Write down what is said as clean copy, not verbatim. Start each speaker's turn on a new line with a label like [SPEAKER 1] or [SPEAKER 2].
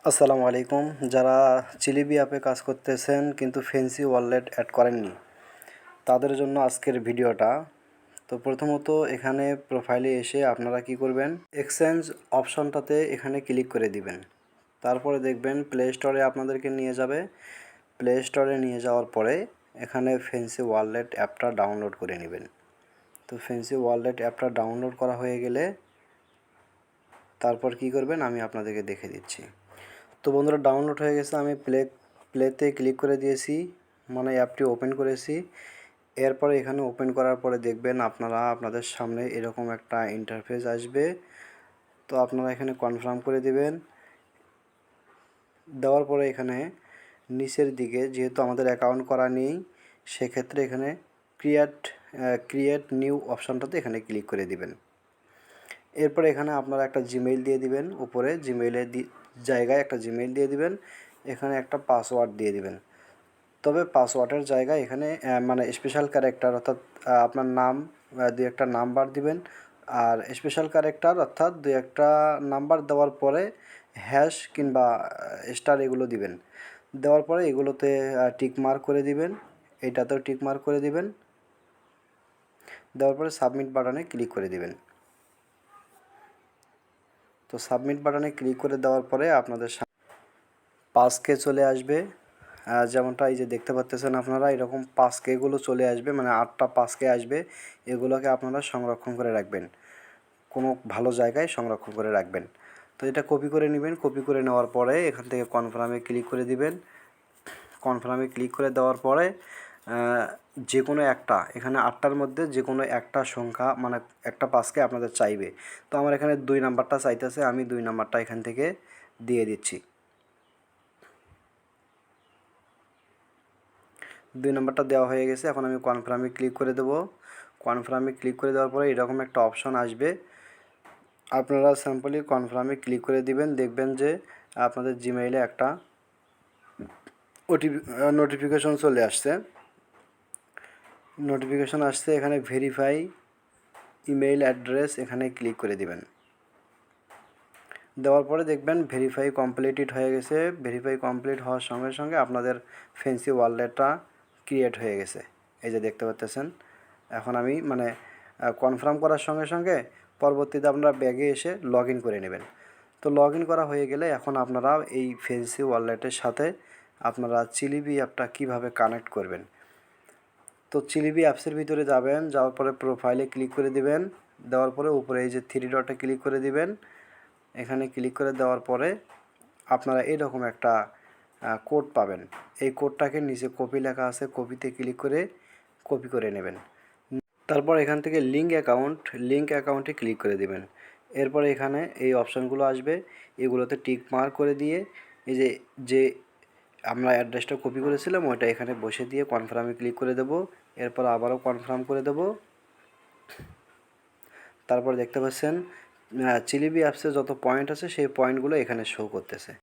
[SPEAKER 1] আসসালামু আলাইকুম। যারা চিলিবি অ্যাপে কাজ করতেছেন কিন্তু ফেন্সি ওয়ালেট অ্যাড করেননি, তাদের জন্য আজকের ভিডিওটা। তো প্রথমত এখানে প্রোফাইলে এসে আপনারা কি করবেন, এক্সচেঞ্জ অপশনটাতে এখানে ক্লিক করে দিবেন। তারপরে দেখবেন প্লে স্টোরে আপনাদেরকে নিয়ে যাবে। প্লে স্টোরে নিয়ে যাওয়ার পরে এখানে ফেন্সি ওয়ালেট অ্যাপটা ডাউনলোড করে নেবেন। তো ফেন্সি ওয়ালেট অ্যাপটা ডাউনলোড করা হয়ে গেলে তারপর কি করবেন আমি আপনাদেরকে দেখে দিচ্ছি। তো বন্ধুরা, ডাউনলোড হয়ে গেছে। আমি প্লেতে ক্লিক করে দিয়েছি, মানে অ্যাপটি ওপেন করেছি। এরপরে এখানে ওপেন করার পরে দেখবেন আপনাদের সামনে এরকম একটা ইন্টারফেস আসবে। তো আপনারা এখানে কনফার্ম করে দিবেন। দেওয়ার পরে এখানে নিচের দিকে যেহেতু আমাদের অ্যাকাউন্ট করা নেই, সেক্ষেত্রে এখানে ক্রিয়েট নিউ অপশানটাতে এখানে ক্লিক করে দিবেন। এরপরে এখানে আপনারা একটা জিমেইল দিয়ে দিবেন, উপরে জিমেইলের জায়গায় একটা জিমেইল দিয়ে দিবেন, এখানে একটা পাসওয়ার্ড দিয়ে দিবেন। তবে পাসওয়ার্ডের জায়গায় এখানে মানে স্পেশাল ক্যারেক্টার অর্থাৎ আপনার নাম, দুই একটা নাম্বার দিবেন। আর স্পেশাল ক্যারেক্টার অর্থাৎ দুই একটা নাম্বার দেওয়ার পরে হ্যাশ কিংবা স্টার এগুলো দিবেন। দেওয়ার পরে এগুলোতে টিক মার্ক করে দিবেন, এইটাতেও টিক মার্ক করে দিবেন। দেওয়ার পরে সাবমিট বাটনে ক্লিক করে দিবেন। তো সাবমিট বাটনে ক্লিক করে দেওয়ার পরে আপনাদের 5K চলে আসবে। যেমনটা এই যে দেখতে পাচ্ছেন আপনারা, এরকম 5Kগুলো চলে আসবে, মানে 8টা 5K আসবে। এগুলোকে আপনারা সংরক্ষণ করে রাখবেন, কোনো ভালো জায়গায় সংরক্ষণ করে রাখবেন। তো এটা কপি করে নেবেন। কপি করে নেওয়ার পরে এখান থেকে কনফার্মে ক্লিক করে দিবেন। কনফার্মে ক্লিক করে দেওয়ার পরে যে কোনো একটা, এখানে 8টার মধ্যে যে কোনো একটা সংখ্যা, মানে একটা 5K আপনাদের চাইবে। তো আমার এখানে 2 নাম্বারটা চাইতেছে, আমি 2 নাম্বারটা এখান থেকে দিয়ে দিচ্ছি। 2 নাম্বারটা দেওয়া হয়ে গেছে। এখন আমি কনফার্মে ক্লিক করে দেবো। কনফার্মে ক্লিক করে দেওয়ার পরে এরকম একটা অপশন আসবে। আপনারা সিম্পলি কনফার্মে ক্লিক করে দিবেন। দেখবেন যে আপনাদের জিমেইলে একটা নোটিফিকেশন চলে আসছে। নোটিফিকেশন আসছে, এখানে ভেরিফাই ইমেইল অ্যাড্রেস, এখানে ক্লিক করে দিবেন। দেওয়ার পরে দেখবেন ভেরিফাই কমপ্লিটেড হয়ে গেছে। ভেরিফাই কমপ্লিট হওয়ার সঙ্গে সঙ্গে আপনাদের ফেন্সি ওয়ালেটটা ক্রিয়েট হয়ে গেছে, এই যে দেখতে পাচ্ছেন। এখন আমি মানে কনফার্ম করার সঙ্গে সঙ্গে পরবর্তীতে আপনারা ব্যাগে এসে লগ ইন করে নেবেন। তো লগ ইন করা হয়ে গেলে এখন আপনারা এই ফেন্সি ওয়ালেটের সাথে আপনারা চিলিবি অ্যাপটা কীভাবে কানেক্ট করবেন। তো চিলিবি অ্যাপসের ভিতরে যাবেন, যাওয়ার পরে প্রোফাইলে ক্লিক করে দিবেন। দেওয়ার পরে উপরে এই যে 3 ডটে ক্লিক করে দিবেন। এখানে ক্লিক করে দেওয়ার পরে আপনারা এরকম একটা কোড পাবেন। এই কোডটাকে নিচে কপি লেখা আছে, কপিতে ক্লিক করে কপি করে নেবেন। তারপর এখান থেকে লিঙ্ক অ্যাকাউন্টে ক্লিক করে দিবেন। এরপরে এখানে এই অপশানগুলো আসবে, এগুলোতে টিক মার্ক করে দিয়ে এই যে আমরা অ্যাড্রেসটা কপি করেছিলাম ওইটা এখানে বসে দিয়ে কনফার্মে ক্লিক করে দেব। এরপর আবারও কনফার্ম করে দেব। তারপর দেখতে পাচ্ছেন চিলিবি অ্যাপসে যত পয়েন্ট আছে সেই পয়েন্টগুলো এখানে শো করতেছে।